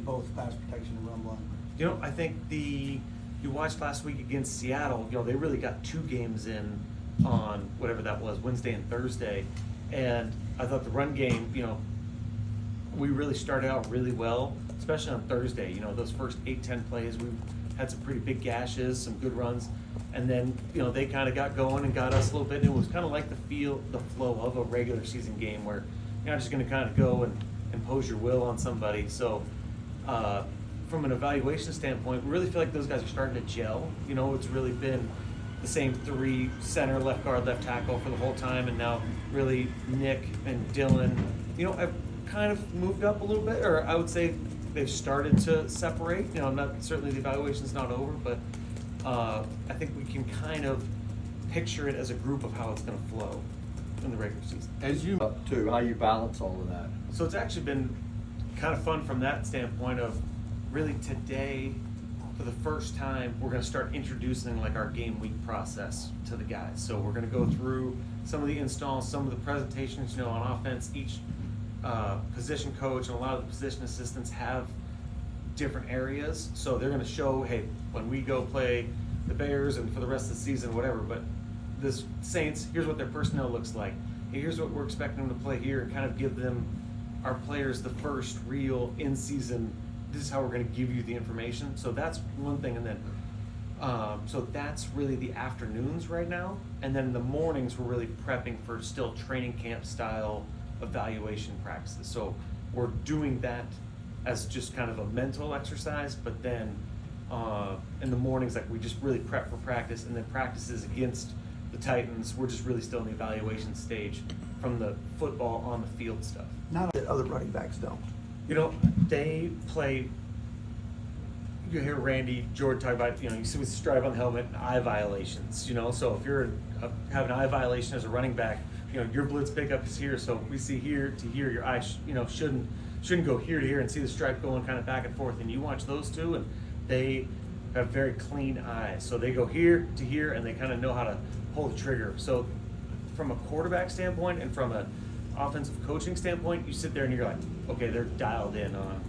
both pass protection and run block. You know, I think you watched last week against Seattle, you know, they really got 2 games in on whatever that was, Wednesday and Thursday. And I thought the run game, you know, we really started out really well, especially on Thursday. You know, those first 8-10 plays, we had some pretty big gashes, some good runs. And then, you know, they kind of got going and got us a little bit. And it was kind of like the flow of a regular season game where you're not just going to kind of go and impose your will on somebody. So, from an evaluation standpoint, we really feel like those guys are starting to gel. You know, it's really been the same 3 center, left guard, left tackle for the whole time, and now really Nick and Dylan, you know, have kind of moved up a little bit, or I would say they've started to separate. You know, not certainly the evaluation's not over, but I think we can kind of picture it as a group of how it's going to flow in the regular season. As you up to how you balance all of that. So it's actually been kind of fun from that standpoint of really today, for the first time, we're going to start introducing like our game week process to the guys. So we're going to go through some of the installs, some of the presentations, you know, on offense. Each position coach and a lot of the position assistants have different areas. So they're going to show, hey, when we go play the Bears and for the rest of the season, whatever, but this Saints, here's what their personnel looks like. Hey, here's what we're expecting them to play here, and kind of give them, our players, the first real in-season, this is how we're going to give you the information. So that's one thing. And then, so that's really the afternoons right now. And then in the mornings, we're really prepping for still training camp style evaluation practices. So we're doing that as just kind of a mental exercise, but then in the mornings, like we just really prep for practice, and then practices against the Titans, we're just really still in the evaluation stage from the football on the field stuff. Not that other running backs don't. You know, they play, you hear Randy, Jordan talk about, you know, you see with stripe on the helmet, eye violations, you know, so if you're having an eye violation as a running back, you know, your blitz pickup is here, so we see here to here, your eye, you know, shouldn't go here to here and see the stripe going kind of back and forth, and you watch those two, and they have very clean eyes, so they go here to here, and they kind of know how to pull the trigger. So from a quarterback standpoint and from an offensive coaching standpoint, you sit there and you're like, okay, they're dialed in on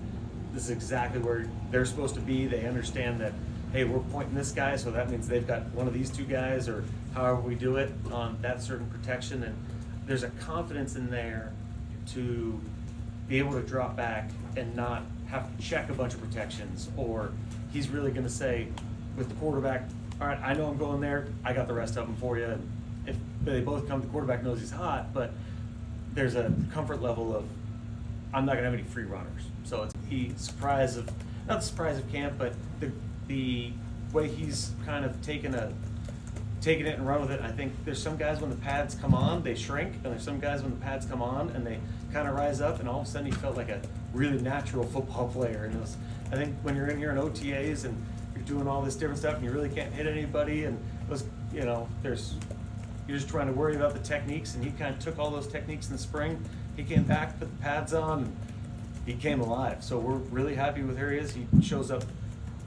this is exactly where they're supposed to be. They understand that, hey, we're pointing this guy, so that means they've got one of these 2 guys, or however we do it on that certain protection. And there's a confidence in there to be able to drop back and not have to check a bunch of protections, or he's really going to say with the quarterback, all right, I know I'm going there, I got the rest of them for you. And if they both come, the quarterback knows he's hot, but there's a comfort level of, I'm not going to have any free runners. So it's the surprise of, not the surprise of camp, but the way he's kind of taken it and run with it. I think there's some guys when the pads come on, they shrink, and there's some guys when the pads come on and they kind of rise up, and all of a sudden he felt like a really natural football player. And it was, I think when you're in here in OTAs and you're doing all this different stuff and you really can't hit anybody, and those, you know, you're just trying to worry about the techniques, and he kind of took all those techniques in the spring. He came back, put the pads on, and he came alive. So we're really happy with where he is. He shows up,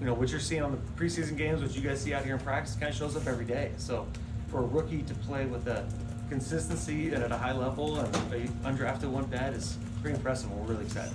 you know, what you're seeing on the preseason games, what you guys see out here in practice, kind of shows up every day. So for a rookie to play with a consistency and at a high level, and a undrafted one, that is pretty impressive. We're really excited.